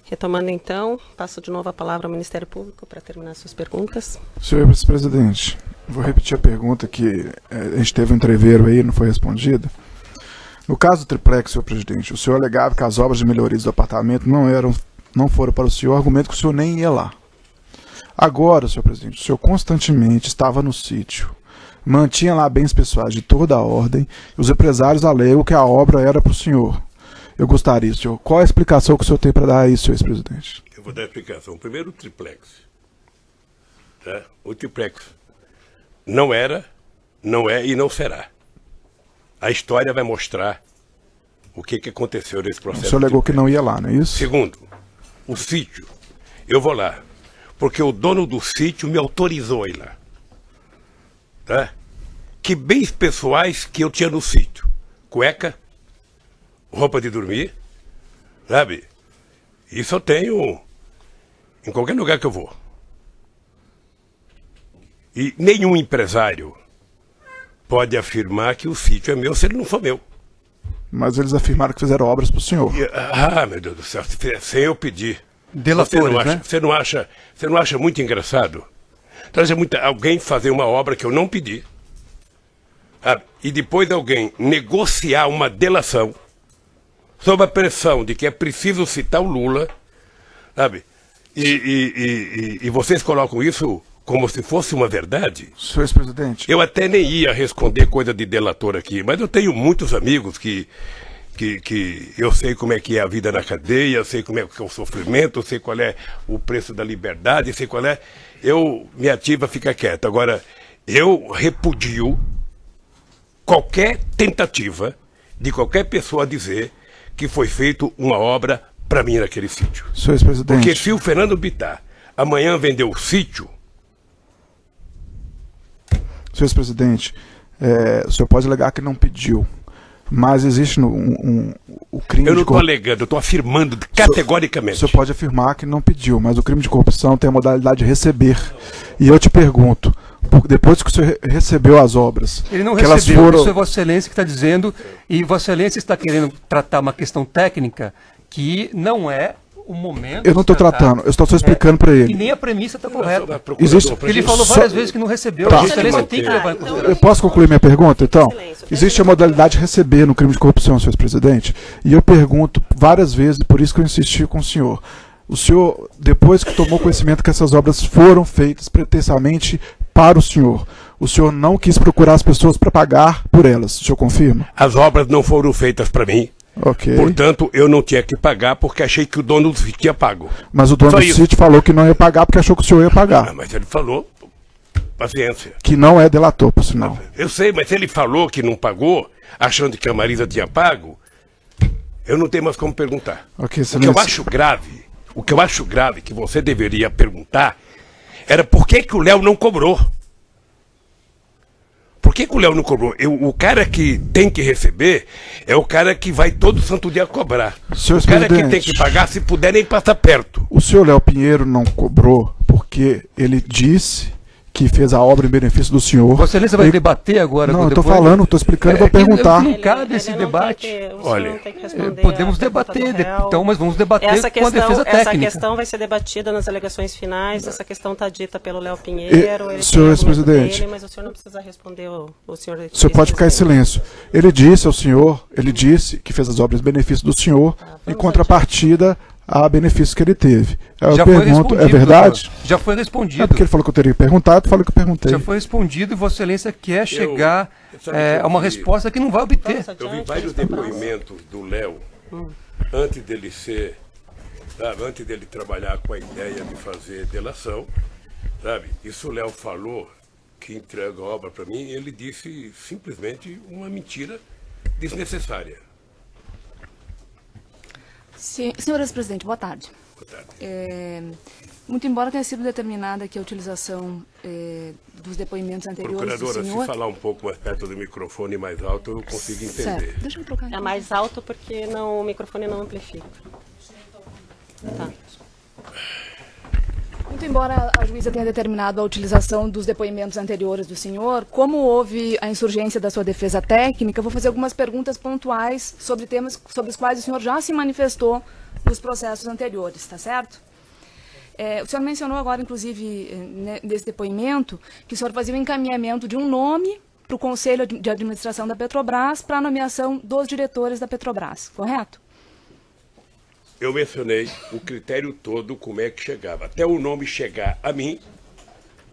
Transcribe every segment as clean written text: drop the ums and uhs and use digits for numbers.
Retomando então, passo de novo a palavra ao Ministério Público para terminar suas perguntas. Senhor vice-presidente, vou repetir a pergunta que a gente teve um entreveiro aí, não foi respondida. No caso do triplex, senhor presidente, o senhor alegava que as obras de melhorias do apartamento não foram para o senhor, argumento que o senhor nem ia lá. Agora, senhor presidente, o senhor constantemente estava no sítio, mantinha lá bens pessoais de toda a ordem, e os empresários alegam que a obra era para o senhor. Eu gostaria, senhor, qual a explicação que o senhor tem para dar a isso, senhor ex-presidente? Eu vou dar a explicação. Primeiro, o triplex. Tá? O triplex não era, não é e não será. A história vai mostrar o que aconteceu nesse processo. O senhor alegou que não ia lá, não é isso? Segundo, o sítio. Eu vou lá, porque o dono do sítio me autorizou a ir lá. Tá? Que bens pessoais que eu tinha no sítio? Cueca, roupa de dormir, sabe? Isso eu tenho em qualquer lugar que eu vou. E nenhum empresário pode afirmar que o sítio é meu se ele não for meu. Mas eles afirmaram que fizeram obras para o senhor. Meu Deus do céu, sem eu pedir. Delatores, né? Você não acha muito engraçado? Alguém fazer uma obra que eu não pedi, sabe? E depois alguém negociar uma delação sob a pressão de que é preciso citar o Lula, sabe? E vocês colocam isso como se fosse uma verdade. Senhor ex-presidente. Eu até nem ia responder coisa de delator aqui, mas eu tenho muitos amigos que eu sei como é que é a vida na cadeia, eu sei como é que é o sofrimento, eu sei qual é o preço da liberdade, eu sei qual é. Minha ativa fica quieta. Agora, eu repudio qualquer tentativa de qualquer pessoa dizer que foi feita uma obra para mim naquele sítio. Senhor ex-presidente. Porque se o Fernando Bittar amanhã vendeu o sítio... Senhor ex-presidente, o senhor pode alegar que não pediu, mas existe o crime de corrupção... Eu não estou alegando, eu estou afirmando categoricamente. O senhor pode afirmar que não pediu, mas o crime de corrupção tem a modalidade de receber. E eu te pergunto, depois que o senhor recebeu as obras... Ele não que recebeu, elas foram... isso é Vossa Excelência que está dizendo, e Vossa Excelência está querendo tratar uma questão técnica que não é o momento... Eu não estou tratando, eu estou só explicando para ele. E nem a premissa está correta. Existe... Ele falou várias vezes que não recebeu, Tá. Vossa Excelência tem que levar em consideração. Eu posso concluir minha pergunta, então? Existe a modalidade de receber no crime de corrupção, senhor presidente, e eu pergunto várias vezes, por isso que eu insisti com o senhor, depois que tomou conhecimento que essas obras foram feitas pretensamente para o senhor não quis procurar as pessoas para pagar por elas, o senhor confirma? As obras não foram feitas para mim. Ok. Portanto, eu não tinha que pagar porque achei que o dono do sítio tinha pago. Mas o dono do sítio falou que não ia pagar porque achou que o senhor ia pagar. Mas ele falou, paciência. Que não é delator, por sinal. Eu sei, mas ele falou que não pagou, achando que a Marisa tinha pago, eu não tenho mais como perguntar. Ok, o que eu acho grave, que você deveria perguntar, era por que o Léo não cobrou. Por que o Léo não cobrou? O cara que tem que receber é o cara que vai todo santo dia cobrar. Senhor o cara que tem que pagar, se puder, nem passar perto. O senhor Léo Pinheiro não cobrou porque ele disse que fez a obra em benefício do senhor. Vossa Excelência vai debater agora? Não, eu estou falando, estou explicando e vou perguntar. Não cabe esse debate. Olha, podemos debater, então, mas vamos debater com a defesa técnica. Essa questão vai ser debatida nas alegações finais, essa questão está dita pelo Léo Pinheiro. Senhor ex-presidente, mas o senhor não precisa responder o senhor. O senhor pode ficar em silêncio. Ele disse ao senhor, ele disse que fez as obras em benefício do senhor, em contrapartida a benefício que ele teve. Eu pergunto, é verdade? Doutor. Já foi respondido. É porque ele falou que eu teria perguntado, falou que eu perguntei. Já foi respondido e Vossa Excelência quer chegar a uma resposta que não vai obter. Eu vi vários depoimentos do Léo antes dele antes dele trabalhar com a ideia de fazer delação, sabe? Isso o Léo falou que entrega a obra para mim, e ele disse simplesmente uma mentira desnecessária. Senhor ex-presidente, boa tarde. Boa tarde. Muito embora tenha sido determinada que a utilização dos depoimentos anteriores Procuradora, do senhor... se falar um pouco mais perto do microfone mais alto, eu consigo entender. Certo. Deixa eu trocar aqui. É mais alto porque o microfone não amplifica. Tá. Muito embora a juíza tenha determinado a utilização dos depoimentos anteriores do senhor, como houve a insurgência da sua defesa técnica, eu vou fazer algumas perguntas pontuais sobre temas sobre os quais o senhor já se manifestou nos processos anteriores, está certo? O senhor mencionou agora, inclusive, nesse depoimento, que o senhor fazia o encaminhamento de um nome para o Conselho de Administração da Petrobras para a nomeação dos diretores da Petrobras, correto? Eu mencionei o critério todo, como é que chegava. Até o nome chegar a mim,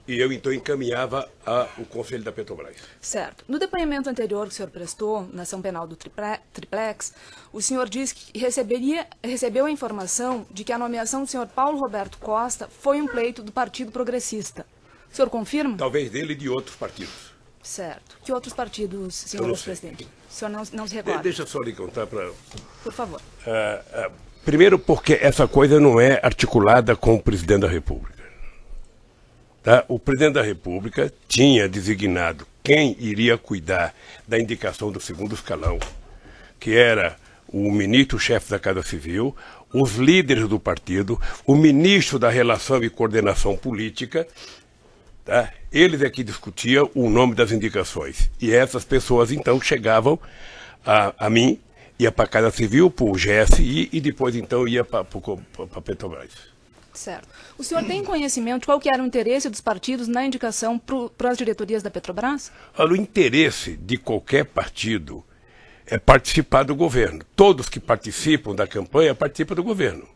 e eu então encaminhava ao Conselho da Petrobras. Certo. No depoimento anterior que o senhor prestou, na ação penal do Triplex, o senhor disse que recebeu a informação de que a nomeação do senhor Paulo Roberto Costa foi um pleito do Partido Progressista. O senhor confirma? Talvez dele e de outros partidos. Certo. Que outros partidos, senhor presidente? O senhor não se recorda? Deixa eu só lhe contar para... Por favor. Primeiro porque essa coisa não é articulada com o presidente da República. Tá? O presidente da República tinha designado quem iria cuidar da indicação do segundo escalão, que era o ministro-chefe da Casa Civil, os líderes do partido, o ministro da Relação e Coordenação Política. Tá? Eles é que discutiam o nome das indicações. E essas pessoas, então, chegavam a mim, ia para a Casa Civil, para o GSI, e depois, então, ia para a Petrobras. Certo. O senhor tem conhecimento de qual que era o interesse dos partidos na indicação para as diretorias da Petrobras? Olha, o interesse de qualquer partido é participar do governo. Todos que participam da campanha participam do governo.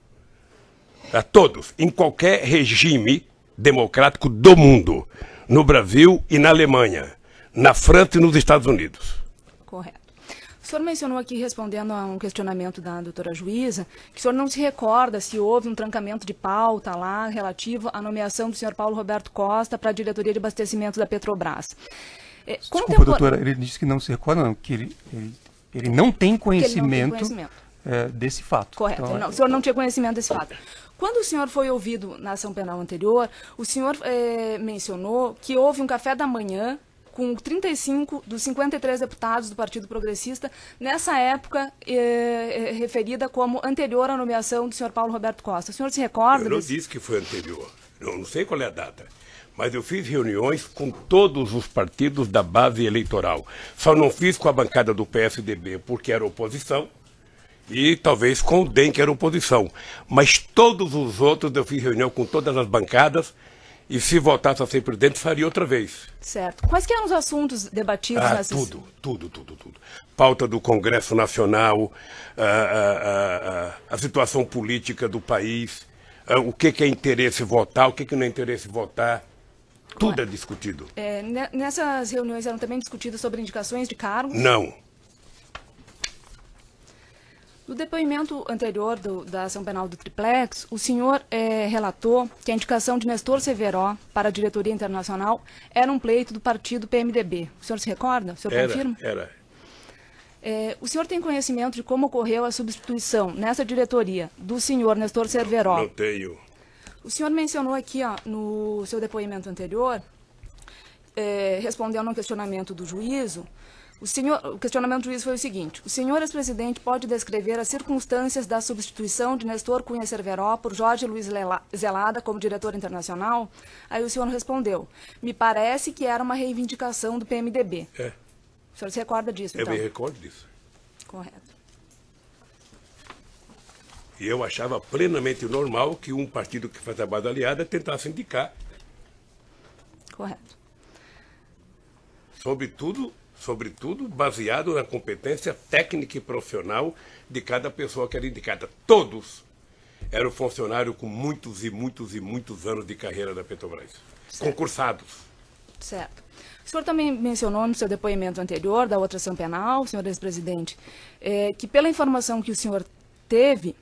Tá? Todos, em qualquer regime democrático do mundo, no Brasil e na Alemanha, na França e nos Estados Unidos. Correto. O senhor mencionou aqui, respondendo a um questionamento da doutora juíza, que o senhor não se recorda se houve um trancamento de pauta lá relativo à nomeação do senhor Paulo Roberto Costa para a diretoria de abastecimento da Petrobras. Desculpa, doutora, ele disse que não se recorda, não, que ele não tem conhecimento, desse fato. Correto, então, não, o senhor não tinha conhecimento desse fato. Quando o senhor foi ouvido na ação penal anterior, o senhor mencionou que houve um café da manhã com 35 dos 53 deputados do Partido Progressista, nessa época referida como anterior à nomeação do senhor Paulo Roberto Costa. O senhor se recorda? Eu não disse que foi anterior, eu não sei qual é a data, mas eu fiz reuniões com todos os partidos da base eleitoral. Só não fiz com a bancada do PSDB, porque era oposição, e talvez com o DEM, que era oposição. Mas todos os outros eu fiz reunião com todas as bancadas, e se voltasse a ser presidente, faria outra vez. Certo. Quais que eram os assuntos debatidos nessas... Tudo. Pauta do Congresso Nacional, a situação política do país, o que é interesse votar, o que não é interesse votar. Tudo é discutido. Nessas reuniões eram também discutidas sobre indicações de cargos? Não. No depoimento anterior da ação penal do Triplex, o senhor relatou que a indicação de Nestor Severo para a diretoria internacional era um pleito do partido PMDB. O senhor se recorda? O senhor confirma? Era. O senhor tem conhecimento de como ocorreu a substituição nessa diretoria do senhor Nestor Severo? Não tenho. O senhor mencionou aqui, no seu depoimento anterior, respondendo a um questionamento do juízo, o questionamento do juiz foi o seguinte: o senhor ex-presidente pode descrever as circunstâncias da substituição de Nestor Cunha Cerveró por Jorge Luiz Zelada como diretor internacional? Aí o senhor respondeu: me parece que era uma reivindicação do PMDB. O senhor se recorda disso, então? Eu me recordo disso. Correto. E eu achava plenamente normal que um partido que faz a base aliada tentasse indicar. Correto. Sobretudo baseado na competência técnica e profissional de cada pessoa que era indicada. Todos eram funcionários com muitos anos de carreira da Petrobras. Certo. Concursados. Certo. O senhor também mencionou no seu depoimento anterior da outra ação penal, senhor ex-presidente, que pela informação que o senhor teve,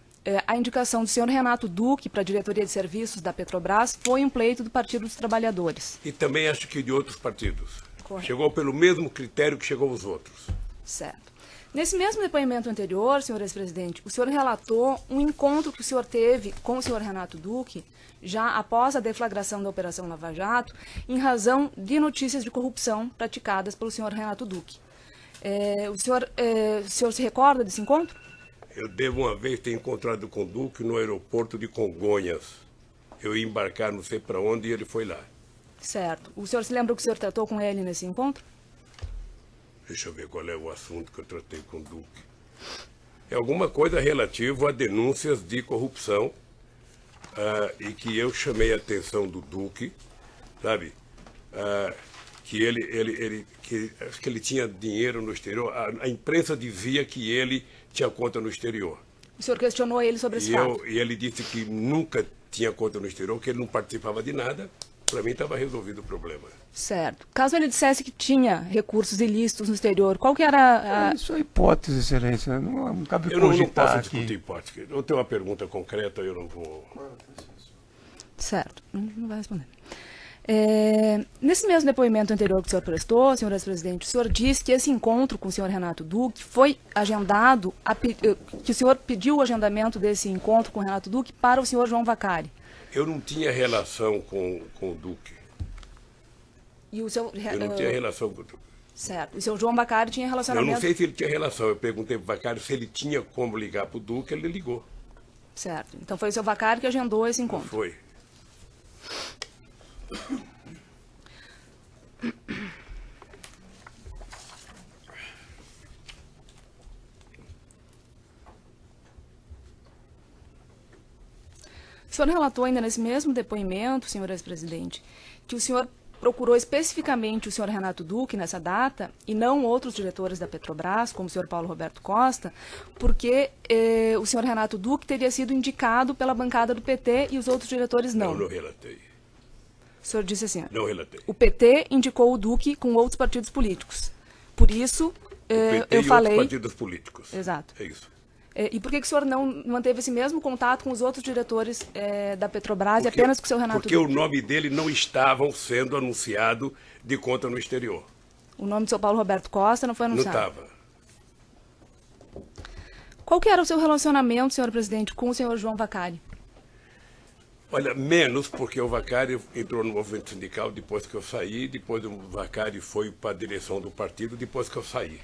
a indicação do senhor Renato Duque para a diretoria de serviços da Petrobras foi um pleito do Partido dos Trabalhadores. E também acho que de outros partidos. Correto. Chegou pelo mesmo critério que chegou os outros. Certo. Nesse mesmo depoimento anterior, senhor ex-presidente, o senhor relatou um encontro que o senhor teve com o senhor Renato Duque, já após a deflagração da Operação Lava Jato, em razão de notícias de corrupção praticadas pelo senhor Renato Duque. O senhor se recorda desse encontro? Eu devo uma vez ter encontrado com o Duque no aeroporto de Congonhas. Eu ia embarcar não sei para onde e ele foi lá. Certo. O senhor se lembra o que o senhor tratou com ele nesse encontro? Deixa eu ver qual é o assunto que eu tratei com o Duque. É alguma coisa relativa a denúncias de corrupção e que eu chamei a atenção do Duque, sabe? Que acho que ele tinha dinheiro no exterior. A imprensa dizia que ele tinha conta no exterior. O senhor questionou ele sobre esse fato? E ele disse que nunca tinha conta no exterior, que ele não participava de nada. Para mim estava resolvido o problema. Certo. Caso ele dissesse que tinha recursos ilícitos no exterior, qual que era a... Isso é hipótese, excelência. Não cabe eu não cogitar posso discutir hipótese. Eu tenho uma pergunta concreta, eu não vou... Certo. Não vai responder. Nesse mesmo depoimento anterior que o senhor prestou, senhor ex-presidente, o senhor disse que esse encontro com o senhor Renato Duque foi agendado, que o senhor pediu o agendamento desse encontro com o Renato Duque para o senhor João Vacari. Eu não tinha relação com o Duque. E o seu... Eu não tinha relação com o Duque. Certo. E o seu João Vacari tinha relacionamento... Eu não sei se ele tinha relação. Eu perguntei para o Vacari se ele tinha como ligar para o Duque, ele ligou. Certo. Então foi o seu Vacari que agendou esse encontro. Foi. O senhor relatou ainda nesse mesmo depoimento, senhor ex-presidente, que o senhor procurou especificamente o senhor Renato Duque nessa data e não outros diretores da Petrobras, como o senhor Paulo Roberto Costa, porque o senhor Renato Duque teria sido indicado pela bancada do PT e os outros diretores não. Não relatei. O senhor disse assim, não relatei. O PT indicou o Duque com outros partidos políticos. Por isso, eu falei... outros partidos políticos. Exato. É isso. E por que o senhor não manteve esse mesmo contato com os outros diretores da Petrobras e apenas com o seu Renato Porque Duque? o nome dele não estava sendo anunciado de conta no exterior. O nome do seu Paulo Roberto Costa não foi anunciado? Não estava. Qual que era o seu relacionamento, senhor presidente, com o senhor João Vacari? Olha, menos porque o Vacari entrou no movimento sindical depois que eu saí, depois o Vacari foi para a direção do partido depois que eu saí.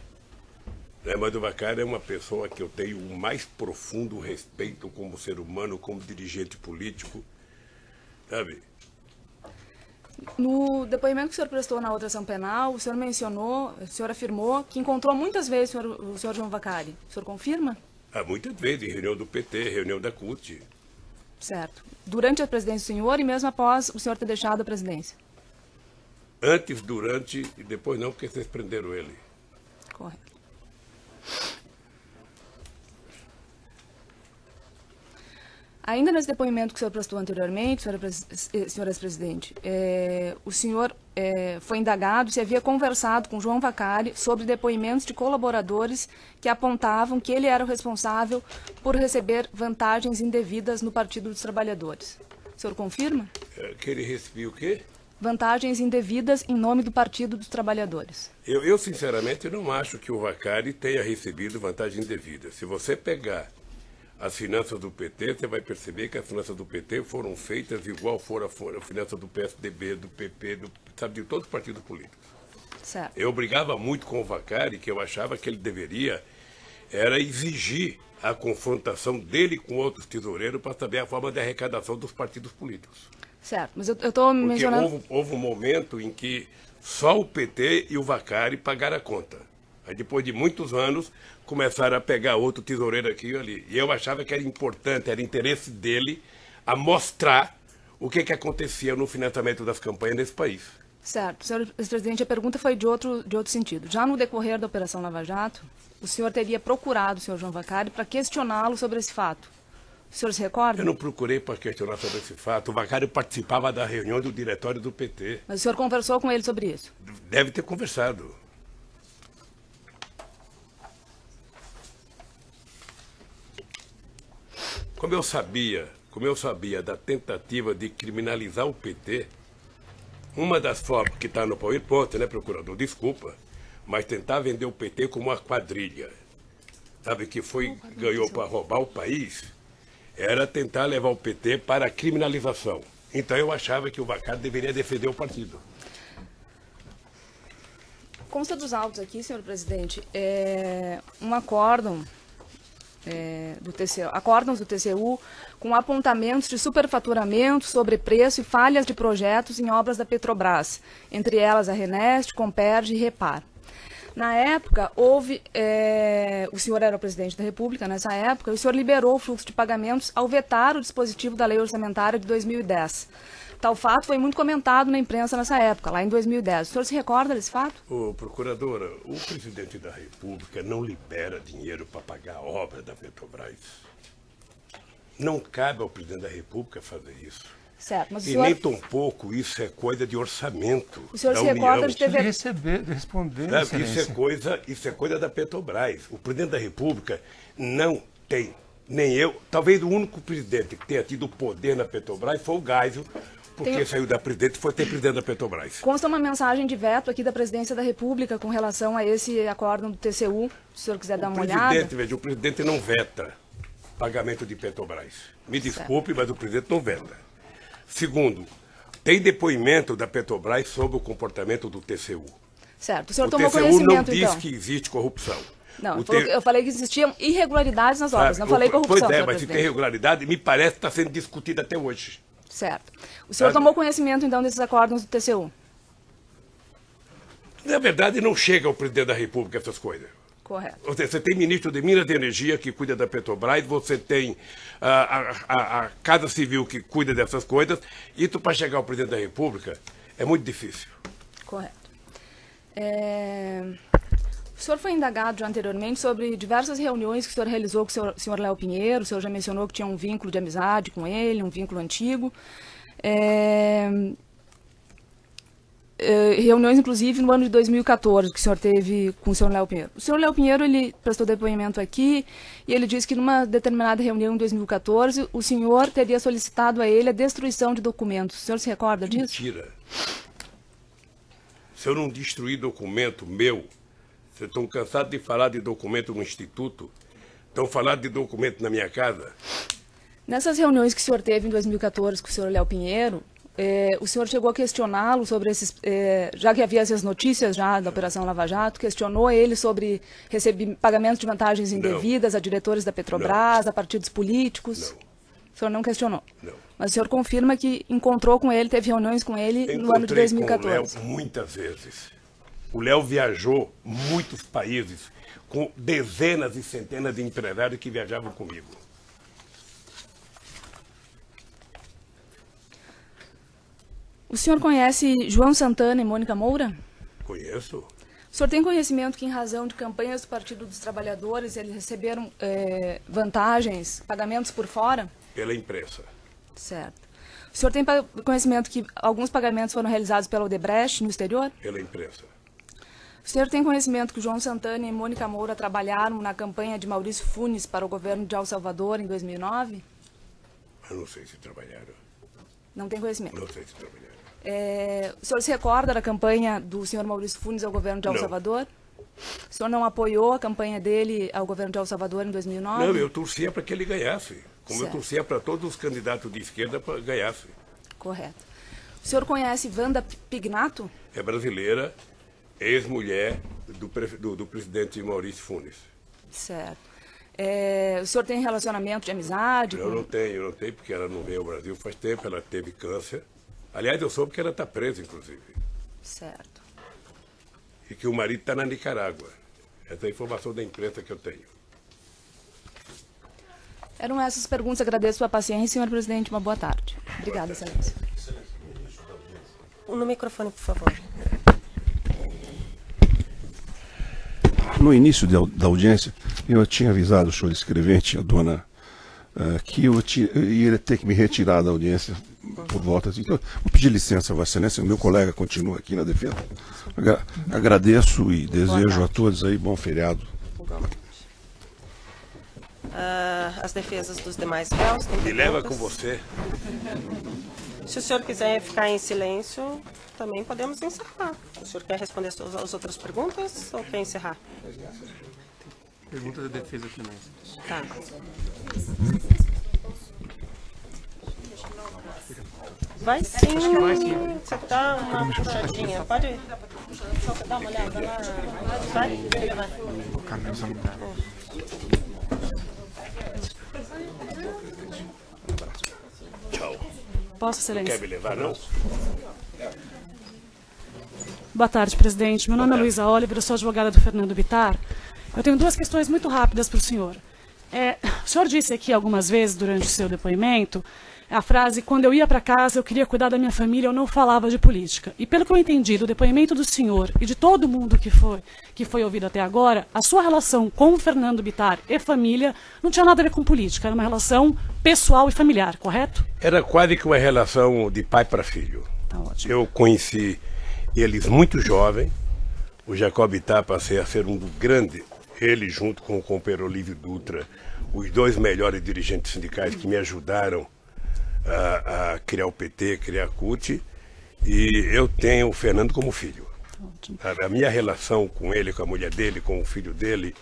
Mas o Vacari é uma pessoa que eu tenho o mais profundo respeito como ser humano, como dirigente político, sabe? No depoimento que o senhor prestou na outra ação penal, o senhor mencionou, o senhor afirmou que encontrou muitas vezes o senhor João Vacari. O senhor confirma? Muitas vezes, em reunião do PT, reunião da CUT. Certo. Durante a presidência do senhor e mesmo após o senhor ter deixado a presidência? Antes, durante e depois não, porque vocês prenderam ele. Correto. Ainda nesse depoimento que o senhor prestou anteriormente, senhor ex-presidente, o senhor foi indagado se havia conversado com João Vacari sobre depoimentos de colaboradores que apontavam que ele era o responsável por receber vantagens indevidas no Partido dos Trabalhadores. O senhor confirma? Que ele recebia o quê? Vantagens indevidas em nome do Partido dos Trabalhadores. Eu sinceramente, não acho que o Vacari tenha recebido vantagem indevida. Se você pegar as finanças do PT, você vai perceber que as finanças do PT foram feitas igual foram a finança do PSDB, do PP, de todos os partidos políticos. Certo. Eu brigava muito com o Vacari, que eu achava que ele deveria era exigir a confrontação dele com outros tesoureiros para saber a forma de arrecadação dos partidos políticos. Certo, mas eu estou mencionando... Porque houve um momento em que só o PT e o Vacari pagaram a conta. Aí depois de muitos anos, começaram a pegar outro tesoureiro aqui e ali. E eu achava que era importante, era interesse dele a mostrar o que acontecia no financiamento das campanhas nesse país. Certo. Senhor ex-presidente, a pergunta foi de outro sentido. Já no decorrer da Operação Lava Jato, o senhor teria procurado o senhor João Vacari para questioná-lo sobre esse fato. O senhor se recorda? Eu não procurei para questionar sobre esse fato. O Vacari participava da reunião do diretório do PT. Mas o senhor conversou com ele sobre isso? Deve ter conversado. Como eu sabia da tentativa de criminalizar o PT, uma das formas que está no PowerPoint, né, procurador? Desculpa, mas tentar vender o PT como uma quadrilha, sabe, que ganhou para roubar o país, era tentar levar o PT para a criminalização. Então eu achava que o Vacari deveria defender o partido. Consta dos autos aqui, senhor presidente, um acórdão acórdãos do TCU com apontamentos de superfaturamento, sobrepreço e falhas de projetos em obras da Petrobras, entre elas a Renest, Comperj e Repar. Na época, houve... o senhor era o presidente da República nessa época, e o senhor liberou o fluxo de pagamentos ao vetar o dispositivo da Lei Orçamentária de 2010. Tal fato foi muito comentado na imprensa nessa época, lá em 2010. O senhor se recorda desse fato? Ô, procuradora, o presidente da República não libera dinheiro para pagar a obra da Petrobras. Não cabe ao presidente da República fazer isso. Certo, mas o E senhor... nem tampouco isso é coisa de orçamento O senhor da se União. recorda de ter... Responder, Sabe, isso é coisa da Petrobras. O presidente da República não tem, nem eu, talvez o único presidente que tenha tido poder na Petrobras foi o Geisel, porque saiu da presidente e foi ter presidente da Petrobras. Consta uma mensagem de veto aqui da Presidência da República com relação a esse acórdão do TCU, se o senhor quiser dar uma olhada. Veja, o presidente não veta pagamento de Petrobras. Me desculpe, mas o presidente não veta. Segundo, tem depoimento da Petrobras sobre o comportamento do TCU. Certo, o senhor O tomou TCU conhecimento, não diz então? que existe corrupção. Não, eu falei que existiam irregularidades nas obras, não falei corrupção, Pois é, senhor mas se presidente. tem irregularidade, me parece que está sendo discutida até hoje. Certo. O senhor tomou conhecimento, então, desses acórdãos do TCU? Na verdade, não chega ao presidente da República essas coisas. Correto. Você tem ministro de Minas e Energia que cuida da Petrobras, você tem a Casa Civil que cuida dessas coisas. Isso para chegar ao presidente da República é muito difícil. Correto. O senhor foi indagado já anteriormente sobre diversas reuniões que o senhor realizou com o senhor Léo Pinheiro. O senhor já mencionou que tinha um vínculo de amizade com ele, um vínculo antigo. Reuniões, inclusive, no ano de 2014, que o senhor teve com o senhor Léo Pinheiro. O senhor Léo Pinheiro, ele prestou depoimento aqui e ele disse que numa determinada reunião em 2014, o senhor teria solicitado a ele a destruição de documentos. O senhor se recorda disso? Mentira. Se eu não destruir documento meu, vocês estão cansados de falar de documento no Instituto, estão falando de documento na minha casa? Nessas reuniões que o senhor teve em 2014 com o senhor Léo Pinheiro, o senhor chegou a questioná-lo sobre esses, já que havia essas notícias já da Operação Lava Jato, questionou ele sobre pagamento de vantagens indevidas a diretores da Petrobras, a partidos políticos? Não. O senhor não questionou? Não. Mas o senhor confirma que encontrou com ele, teve reuniões com ele no ano de 2014? Com o Léo muitas vezes. O Léo viajou muitos países com dezenas e centenas de empresários que viajavam comigo. O senhor conhece João Santana e Mônica Moura? Conheço. O senhor tem conhecimento que, em razão de campanhas do Partido dos Trabalhadores, eles receberam vantagens, pagamentos por fora? Pela imprensa. Certo. O senhor tem conhecimento que alguns pagamentos foram realizados pela Odebrecht no exterior? Pela imprensa. O senhor tem conhecimento que João Santana e Mônica Moura trabalharam na campanha de Maurício Funes para o governo de El Salvador em 2009? Eu não sei se trabalharam. Não tem conhecimento? Não sei se trabalharam. O senhor se recorda da campanha do senhor Maurício Funes ao governo de El Salvador? O senhor não apoiou a campanha dele ao governo de El Salvador em 2009? Não, eu torcia para que ele ganhasse. Como eu torcia para todos os candidatos de esquerda para que ganhasse. Correto. O senhor conhece Wanda Pignato? É brasileira, ex-mulher do presidente Maurício Funes. Certo. O senhor tem relacionamento de amizade? Eu não tenho, porque ela não veio ao Brasil faz tempo, ela teve câncer. Aliás, eu soube que ela está presa, inclusive. Certo. E que o marido está na Nicarágua. Essa é a informação da imprensa que eu tenho. Eram essas perguntas. Agradeço a sua paciência, senhor presidente. Uma boa tarde. Obrigada, excelência. No microfone, por favor. No início da audiência, eu tinha avisado o senhor escrevente, a dona, que eu ia ter que me retirar da audiência por volta. Então, vou pedir licença, Vossa Excelência, meu colega continua aqui na defesa. Agradeço e desejo a todos aí bom feriado. As defesas dos demais réus. Me leva com você. Se o senhor quiser ficar em silêncio, também podemos encerrar. O senhor quer responder as outras perguntas ou quer encerrar? Pergunta da defesa também. Tá. Vai sim. Você dá uma puxadinha. Pode só dar uma olhada lá. Vai. Tchau. Posso, excelência? Quer me levar, não? Boa tarde, presidente. Meu nome é Luísa Oliver, eu sou advogada do Fernando Bittar. Eu tenho duas questões muito rápidas para o senhor. O senhor disse aqui algumas vezes durante o seu depoimento a frase: quando eu ia para casa eu queria cuidar da minha família, eu não falava de política. E pelo que eu entendi do depoimento do senhor e de todo mundo que foi ouvido até agora, a sua relação com o Fernando Bittar e família não tinha nada a ver com política, era uma relação pessoal e familiar, correto? Era quase que uma relação de pai para filho. Tá ótimo. Eu conheci eles muito jovem. O Jacob Bittar passei a ser um dos grandes, ele junto com o companheiro Olívio Dutra, os dois melhores dirigentes sindicais que me ajudaram a criar o PT, criar a CUT, e eu tenho o Fernando como filho. Ótimo. A minha relação com ele, com a mulher dele, com o filho dele,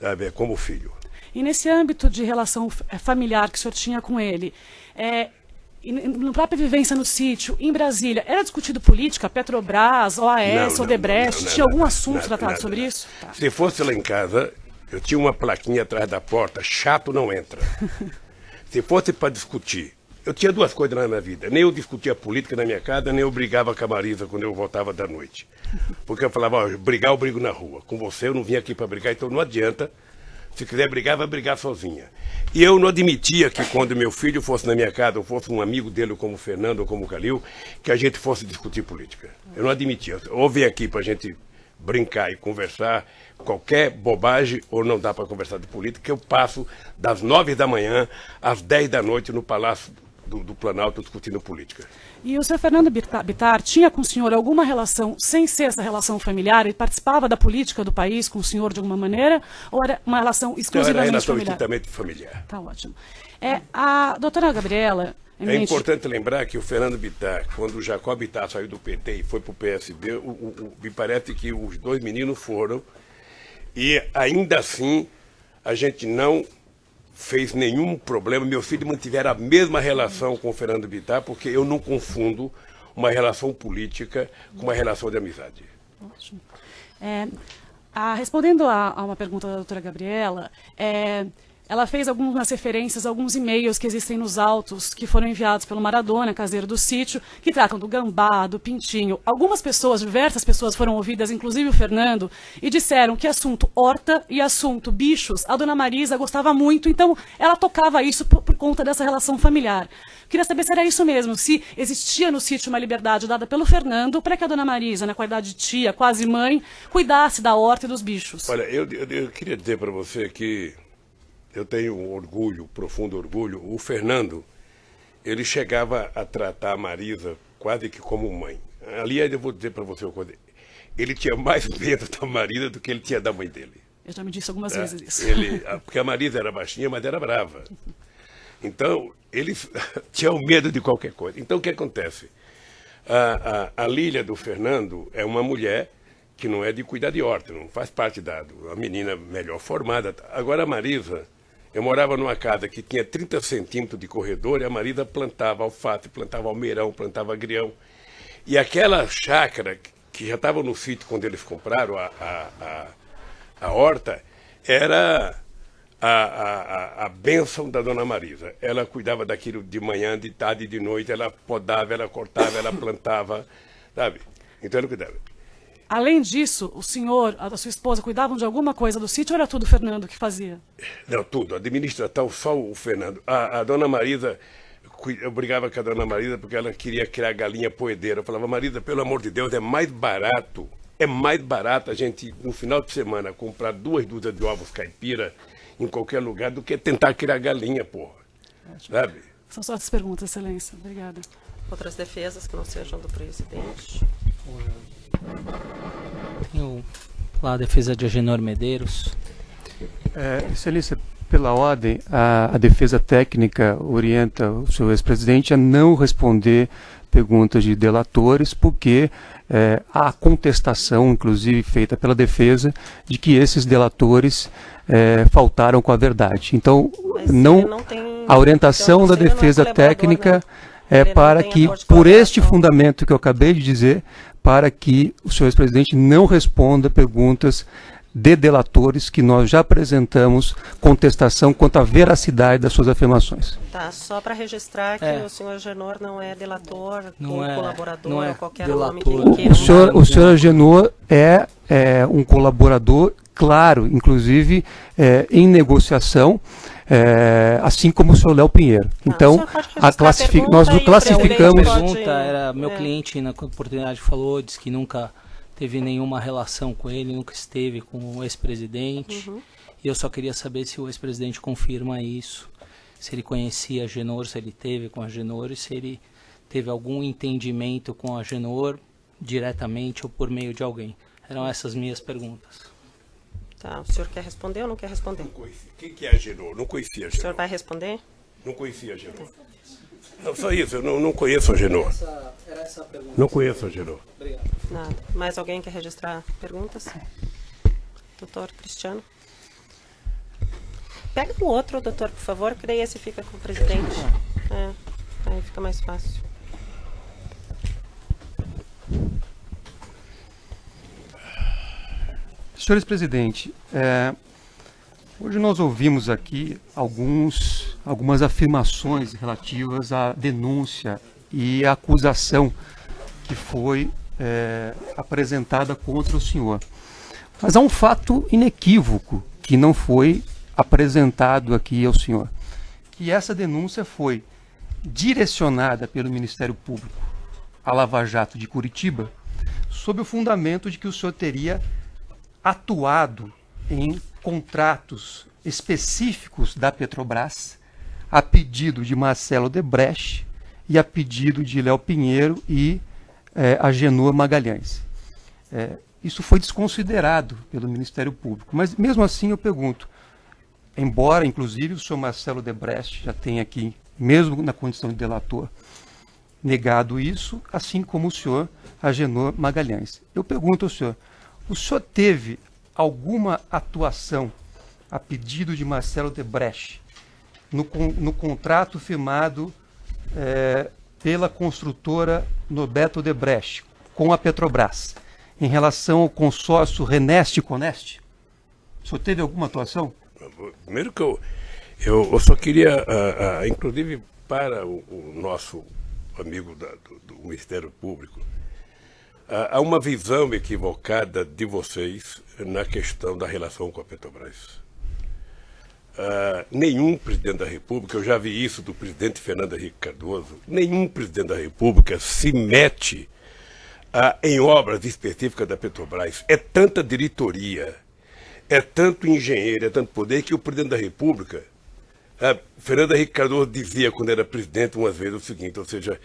sabe, é como filho. E nesse âmbito de relação familiar que o senhor tinha com ele, e na própria vivência no sítio, em Brasília, era discutido política, Petrobras, OAS, Odebrecht, tinha algum assunto tratado sobre isso? Tá. Se fosse lá em casa, eu tinha uma plaquinha atrás da porta: chato não entra. Se fosse para discutir, eu tinha duas coisas na minha vida: nem eu discutia política na minha casa, nem eu brigava com a Marisa quando eu voltava da noite. Porque eu falava: ó, brigar eu brigo na rua, com você eu não vim aqui para brigar, então não adianta. Se quiser brigar, vai brigar sozinha. E eu não admitia que quando meu filho fosse na minha casa, ou fosse um amigo dele, como o Fernando ou como o Calil, que a gente fosse discutir política. Eu não admitia. Ou vem aqui para a gente brincar e conversar qualquer bobagem, ou não dá para conversar de política, eu passo das 9 da manhã às 10 da noite no Palácio do Planalto discutindo política. E o senhor Fernando Bittar tinha com o senhor alguma relação, sem ser essa relação familiar? Ele participava da política do país com o senhor de alguma maneira? Ou era uma relação exclusivamente familiar? Era estritamente familiar. Tá ótimo. A doutora Gabriela... É importante lembrar que o Fernando Bittar, quando o Jacob Bittar saiu do PT e foi para o PSB, me parece que os dois meninos foram, e ainda assim a gente não fez nenhum problema. Meu filho mantiver a mesma relação com o Fernando Bittar, porque eu não confundo uma relação política com uma relação de amizade. Ótimo. Respondendo a uma pergunta da doutora Gabriela, ela fez algumas referências a alguns e-mails que existem nos autos que foram enviados pelo Maradona, caseiro do sítio, que tratam do gambá, do pintinho. Algumas pessoas, diversas pessoas foram ouvidas, inclusive o Fernando, e disseram que assunto horta e assunto bichos, a dona Marisa gostava muito, então ela tocava isso por conta dessa relação familiar. Queria saber se era isso mesmo, se existia no sítio uma liberdade dada pelo Fernando para que a dona Marisa, na qualidade de tia, quase mãe, cuidasse da horta e dos bichos. Olha, eu queria dizer para você que eu tenho um orgulho, profundo orgulho. O Fernando, ele chegava a tratar a Marisa quase que como mãe. Aliás, eu vou dizer para você uma coisa: ele tinha mais medo da Marisa do que ele tinha da mãe dele. Eu já me disse algumas vezes isso. Porque a Marisa era baixinha, mas era brava. Então, ele tinha medo de qualquer coisa. Então, o que acontece? A Lília do Fernando é uma mulher que não é de cuidar de horta, não faz parte da menina melhor formada. Agora, a Marisa... Eu morava numa casa que tinha 30 centímetros de corredor e a Marisa plantava alface, plantava almeirão, plantava agrião. E aquela chácara que já estava no sítio quando eles compraram a horta, era a bênção da dona Marisa. Ela cuidava daquilo de manhã, de tarde e de noite, ela podava, ela cortava, ela plantava, sabe? Então ela cuidava. Além disso, o senhor, a sua esposa, cuidavam de alguma coisa do sítio ou era tudo o Fernando que fazia? Não, tudo. Administração, só o Fernando. A dona Marisa, eu brigava com a dona Marisa porque ela queria criar galinha poedeira. Eu falava: Marisa, pelo amor de Deus, é mais barato a gente, no final de semana, comprar 2 dúzias de ovos caipira em qualquer lugar do que tentar criar galinha, porra. Sabe? São só essas perguntas, excelência. Obrigada. Outras defesas que não sejam do presidente? Tenho lá a defesa de Agenor Medeiros. Excelência, pela ordem, a defesa técnica orienta o senhor ex-presidente a não responder perguntas de delatores, porque há contestação, inclusive feita pela defesa, de que esses delatores faltaram com a verdade. Então, a orientação da defesa técnica é para que, por este fundamento que eu acabei de dizer, para que o senhor ex-presidente não responda perguntas de delatores que nós já apresentamos contestação quanto à veracidade das suas afirmações. Tá, só para registrar que o senhor Agenor não é delator, Não ou é- colaborador, não é ou qualquer delator. nome que queira. O senhor Agenor é um colaborador, claro, inclusive em negociação, assim como o senhor Léo Pinheiro. Então, o senhor pode registrar a pergunta nós e o o classificamos... presidente A pode- pergunta era, meu cliente na oportunidade falou, disse que nunca teve nenhuma relação com ele, nunca esteve com o ex-presidente. E eu só queria saber se o ex-presidente confirma isso, se ele conhecia a Agenor, se ele teve com a Agenor e se ele teve algum entendimento com a Agenor diretamente ou por meio de alguém. Eram essas minhas perguntas. Tá, o senhor quer responder ou não quer responder? Quem que é a Agenor? Não conhecia a O senhor Agenor. vai responder? Não conhecia a Agenor. Não, só isso, eu não conheço a Agenor. Era essa a pergunta. Não conheço a Agenor. Nada. Mais alguém quer registrar perguntas? Doutor Cristiano? Pega o outro, doutor, por favor, que daí esse fica com o presidente. Aí fica mais fácil. Senhores presidente, hoje nós ouvimos aqui algumas afirmações relativas à denúncia e à acusação que foi apresentada contra o senhor. Mas há um fato inequívoco que não foi apresentado aqui ao senhor, que essa denúncia foi direcionada pelo Ministério Público à Lava Jato de Curitiba sob o fundamento de que o senhor teria atuado em contratos específicos da Petrobras a pedido de Marcelo Debrecht e a pedido de Léo Pinheiro e Agenor Magalhães. Isso foi desconsiderado pelo Ministério Público, mas mesmo assim eu pergunto, embora inclusive o senhor Marcelo Debrecht já tenha aqui, mesmo na condição de delator, negado isso, assim como o senhor Agenor Magalhães. Eu pergunto ao senhor, o senhor teve alguma atuação a pedido de Marcelo Debrecht no contrato firmado pela construtora Norberto Debrecht com a Petrobras em relação ao consórcio Reneste-Coneste? O senhor teve alguma atuação? Primeiro que eu só queria, inclusive para o nosso amigo do Ministério Público, há uma visão equivocada de vocês na questão da relação com a Petrobras. Nenhum presidente da República, eu já vi isso do presidente Fernando Henrique Cardoso, nenhum presidente da República se mete em obras específicas da Petrobras. É tanta diretoria, é tanto engenheiro, é tanto poder que o presidente da República, Fernando Henrique Cardoso dizia quando era presidente umas vezes o seguinte, ou seja,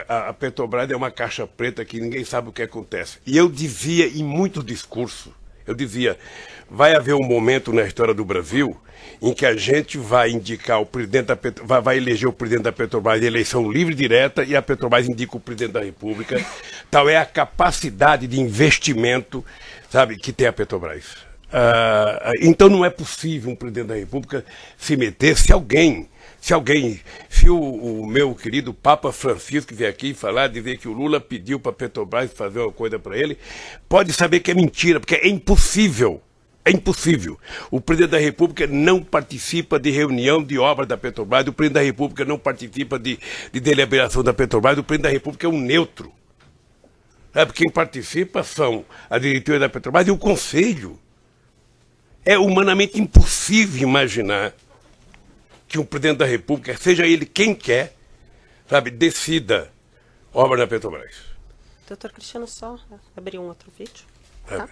a Petrobras é uma caixa preta que ninguém sabe o que acontece. E eu dizia em muitos discursos, eu dizia, vai haver um momento na história do Brasil em que a gente vai indicar o presidente da Petrobras, vai eleger o presidente da Petrobras em eleição livre e direta e a Petrobras indica o presidente da República. Tal é a capacidade de investimento, sabe, que tem a Petrobras. Então não é possível um presidente da República se meter se o meu querido Papa Francisco vier aqui falar, dizer que o Lula pediu para a Petrobras fazer uma coisa para ele, pode saber que é mentira, porque é impossível. É impossível. O presidente da República não participa de reunião de obra da Petrobras, o presidente da República não participa de deliberação da Petrobras, o presidente da República é um neutro. Quem participa são a diretoria da Petrobras e o Conselho. É humanamente impossível imaginar que um presidente da República, seja ele quem quer, sabe, decida obra da Petrobras. Doutor Cristiano, só abrir um outro vídeo. Tá?